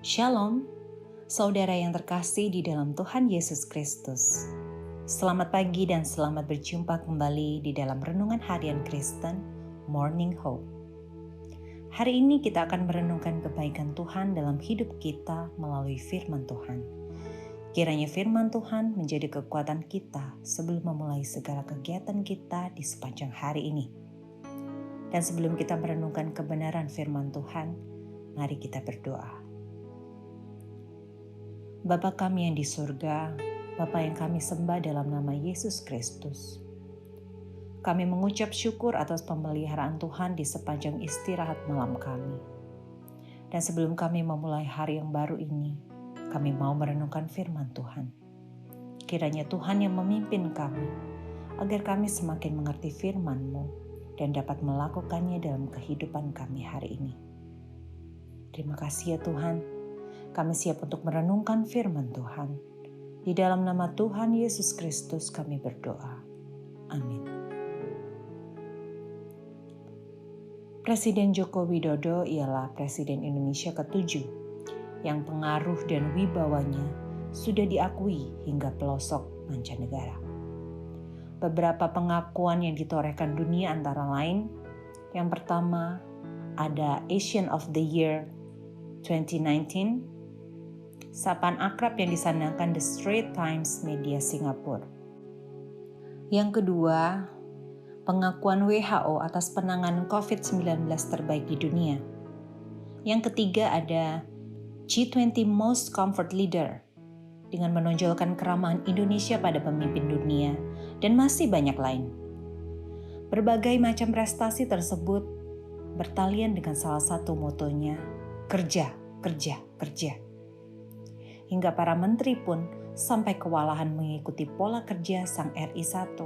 Shalom, saudara yang terkasih di dalam Tuhan Yesus Kristus. Selamat pagi dan selamat berjumpa kembali di dalam Renungan Harian Kristen, Morning Hope. Hari ini kita akan merenungkan kebaikan Tuhan dalam hidup kita melalui firman Tuhan. Kiranya firman Tuhan menjadi kekuatan kita sebelum memulai segala kegiatan kita di sepanjang hari ini. Dan sebelum kita merenungkan kebenaran firman Tuhan, mari kita berdoa. Bapa kami yang di surga, Bapa yang kami sembah dalam nama Yesus Kristus. Kami mengucap syukur atas pemeliharaan Tuhan di sepanjang istirahat malam kami. Dan sebelum kami memulai hari yang baru ini, kami mau merenungkan firman Tuhan. Kiranya Tuhan yang memimpin kami, agar kami semakin mengerti firman-Mu dan dapat melakukannya dalam kehidupan kami hari ini. Terima kasih ya Tuhan. Kami siap untuk merenungkan firman Tuhan. Di dalam nama Tuhan Yesus Kristus kami berdoa. Amin. Presiden Joko Widodo ialah Presiden Indonesia ke-7 yang pengaruh dan wibawanya sudah diakui hingga pelosok mancanegara. Beberapa pengakuan yang ditorehkan dunia antara lain, yang pertama ada Asian of the Year 2019, sapaan akrab yang disandangkan The Straits Times Media Singapura. Yang kedua, pengakuan WHO atas penanganan COVID-19 terbaik di dunia. Yang ketiga ada G20 Most Comfort Leader dengan menonjolkan keramahan Indonesia pada pemimpin dunia dan masih banyak lain. Berbagai macam prestasi tersebut bertalian dengan salah satu motonya, kerja, kerja, kerja. Hingga para menteri pun sampai kewalahan mengikuti pola kerja sang RI1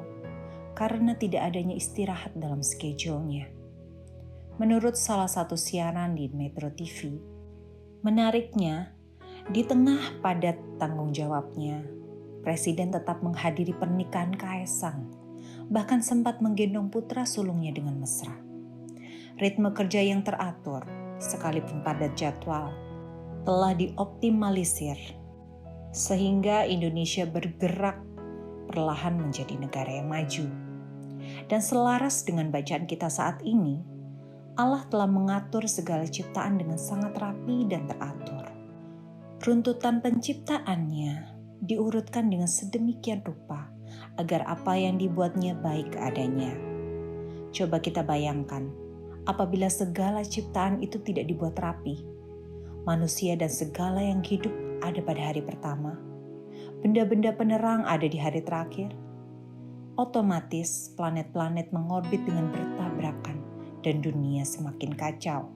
karena tidak adanya istirahat dalam schedule-nya. Menurut salah satu siaran di Metro TV, menariknya, di tengah padat tanggung jawabnya, Presiden tetap menghadiri pernikahan Kaesang, bahkan sempat menggendong putra sulungnya dengan mesra. Ritme kerja yang teratur, sekalipun padat jadwal, telah dioptimalisir sehingga Indonesia bergerak perlahan menjadi negara yang maju. Dan selaras dengan bacaan kita saat ini, Allah telah mengatur segala ciptaan dengan sangat rapi dan teratur. Runtutan penciptaannya diurutkan dengan sedemikian rupa agar apa yang dibuatnya baik adanya. Coba kita bayangkan, apabila segala ciptaan itu tidak dibuat rapi, manusia dan segala yang hidup ada pada hari pertama, benda-benda penerang ada di hari terakhir, otomatis planet-planet mengorbit dengan bertabrakan dan dunia semakin kacau.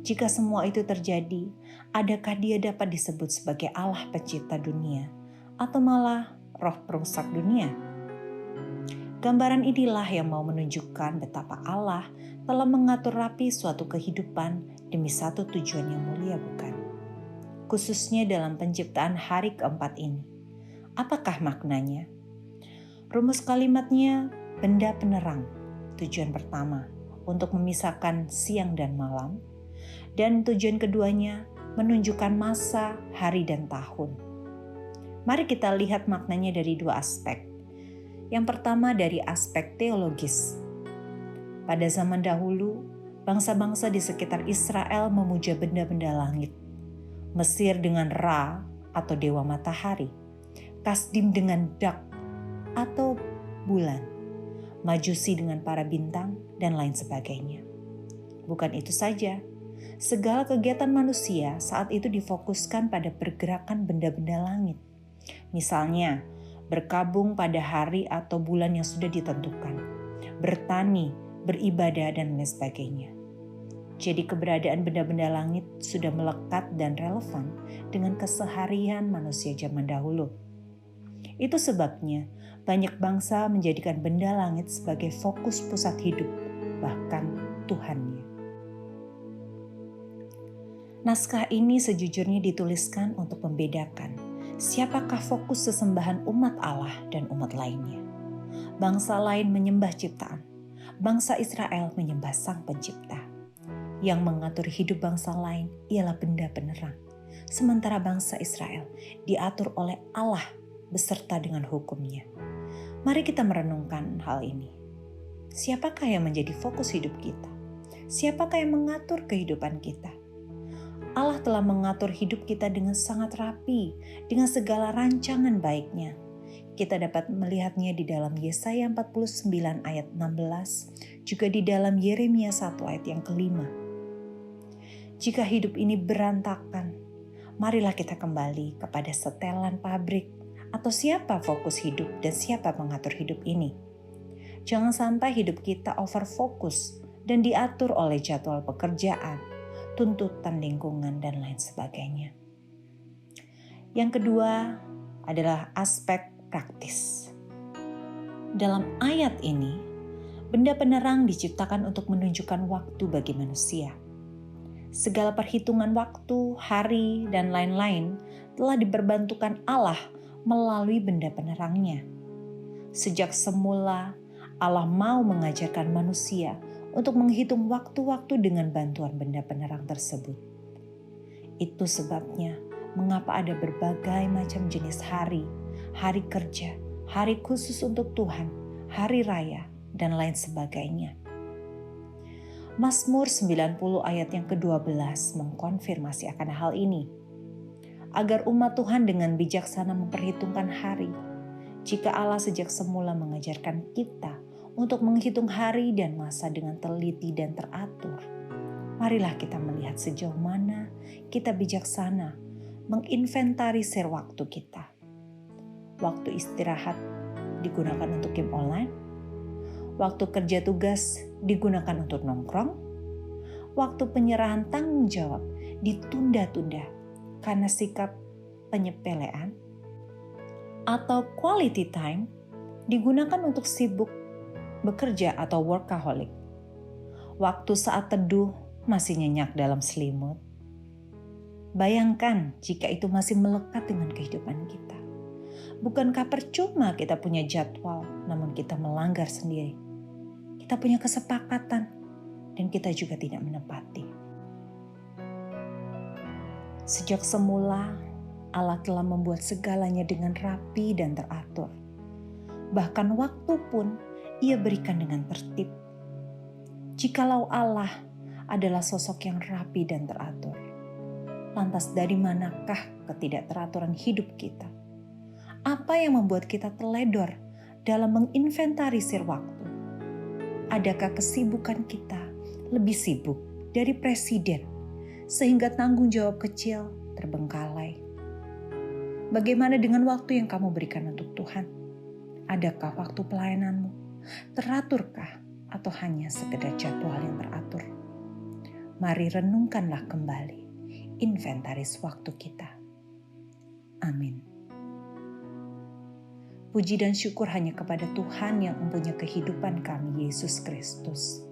Jika semua itu terjadi, adakah dia dapat disebut sebagai Allah pencipta dunia atau malah roh perusak dunia? Gambaran inilah yang mau menunjukkan betapa Allah telah mengatur rapi suatu kehidupan demi satu tujuan yang mulia, bukan? Khususnya dalam penciptaan hari keempat ini. Apakah maknanya? Rumus kalimatnya benda penerang. Tujuan pertama, untuk memisahkan siang dan malam. Dan tujuan keduanya, menunjukkan masa, hari, dan tahun. Mari kita lihat maknanya dari dua aspek. Yang pertama dari aspek teologis. Pada zaman dahulu, bangsa-bangsa di sekitar Israel memuja benda-benda langit. Mesir dengan Ra atau dewa matahari. Kasdim dengan Dak atau bulan. Majusi dengan para bintang dan lain sebagainya. Bukan itu saja, segala kegiatan manusia saat itu difokuskan pada pergerakan benda-benda langit. Misalnya, berkabung pada hari atau bulan yang sudah ditentukan, bertani, beribadah, dan lain sebagainya. Jadi keberadaan benda-benda langit sudah melekat dan relevan dengan keseharian manusia zaman dahulu. Itu sebabnya banyak bangsa menjadikan benda langit sebagai fokus pusat hidup, bahkan Tuhannya. Naskah ini sejujurnya dituliskan untuk membedakan siapakah fokus sesembahan umat Allah dan umat lainnya. Bangsa lain menyembah ciptaan, bangsa Israel menyembah Sang Pencipta. Yang mengatur hidup bangsa lain ialah benda penerang, sementara bangsa Israel diatur oleh Allah beserta dengan hukum-Nya. Mari kita merenungkan hal ini. Siapakah yang menjadi fokus hidup kita? Siapakah yang mengatur kehidupan kita? Allah telah mengatur hidup kita dengan sangat rapi, dengan segala rancangan baik-Nya. Kita dapat melihatnya di dalam Yesaya 49 ayat 16, juga di dalam Yeremia 1 ayat yang kelima. Jika hidup ini berantakan, marilah kita kembali kepada setelan pabrik atau siapa fokus hidup dan siapa mengatur hidup ini. Jangan sampai hidup kita overfokus dan diatur oleh jadwal pekerjaan, tuntutan lingkungan, dan lain sebagainya. Yang kedua adalah aspek praktis. Dalam ayat ini, benda penerang diciptakan untuk menunjukkan waktu bagi manusia. Segala perhitungan waktu, hari, dan lain-lain telah diperbantukan Allah melalui benda penerangnya. Sejak semula, Allah mau mengajarkan manusia untuk menghitung waktu-waktu dengan bantuan benda penerang tersebut. Itu sebabnya mengapa ada berbagai macam jenis hari, hari kerja, hari khusus untuk Tuhan, hari raya, dan lain sebagainya. Mazmur 90 ayat yang ke-12 mengkonfirmasi akan hal ini. Agar umat Tuhan dengan bijaksana memperhitungkan hari. Jika Allah sejak semula mengajarkan kita untuk menghitung hari dan masa dengan teliti dan teratur, marilah kita melihat sejauh mana kita bijaksana menginventarisir waktu kita. Waktu istirahat digunakan untuk game online, waktu kerja tugas digunakan untuk nongkrong, waktu penyerahan tanggung jawab ditunda-tunda karena sikap penyepelean, atau quality time digunakan untuk sibuk bekerja atau workaholic. Waktu saat teduh masih nyenyak dalam selimut. Bayangkan jika itu masih melekat dengan kehidupan kita. Bukankah percuma kita punya jadwal, namun kita melanggar sendiri? Kita punya kesepakatan, dan kita juga tidak menepati. Sejak semula, Allah telah membuat segalanya dengan rapi dan teratur. Bahkan waktu pun Ia berikan dengan tertib. Jikalau Allah adalah sosok yang rapi dan teratur, lantas dari manakah ketidakteraturan hidup kita? Apa yang membuat kita teledor dalam menginventarisir waktu? Adakah kesibukan kita lebih sibuk dari presiden sehingga tanggung jawab kecil terbengkalai? Bagaimana dengan waktu yang kamu berikan untuk Tuhan? Adakah waktu pelayananmu teraturkah atau hanya sekedar jadwal yang teratur? Mari renungkanlah kembali inventaris waktu kita. Amin. Puji dan syukur hanya kepada Tuhan yang mempunyai kehidupan kami, Yesus Kristus.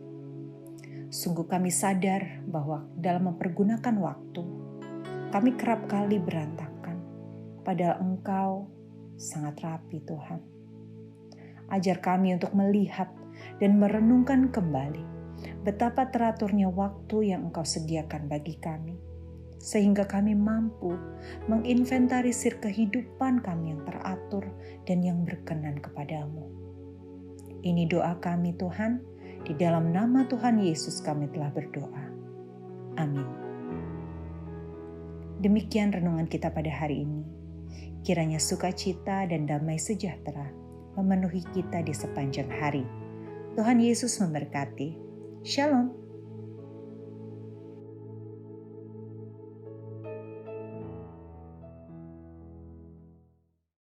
Sungguh kami sadar bahwa dalam mempergunakan waktu, kami kerap kali berantakan, padahal Engkau sangat rapi, Tuhan. Ajar kami untuk melihat dan merenungkan kembali betapa teraturnya waktu yang Engkau sediakan bagi kami, sehingga kami mampu menginventarisir kehidupan kami yang teratur dan yang berkenan kepadamu. Ini doa kami Tuhan, di dalam nama Tuhan Yesus kami telah berdoa. Amin. Demikian renungan kita pada hari ini. Kiranya sukacita dan damai sejahtera memenuhi kita di sepanjang hari. Tuhan Yesus memberkati. Shalom.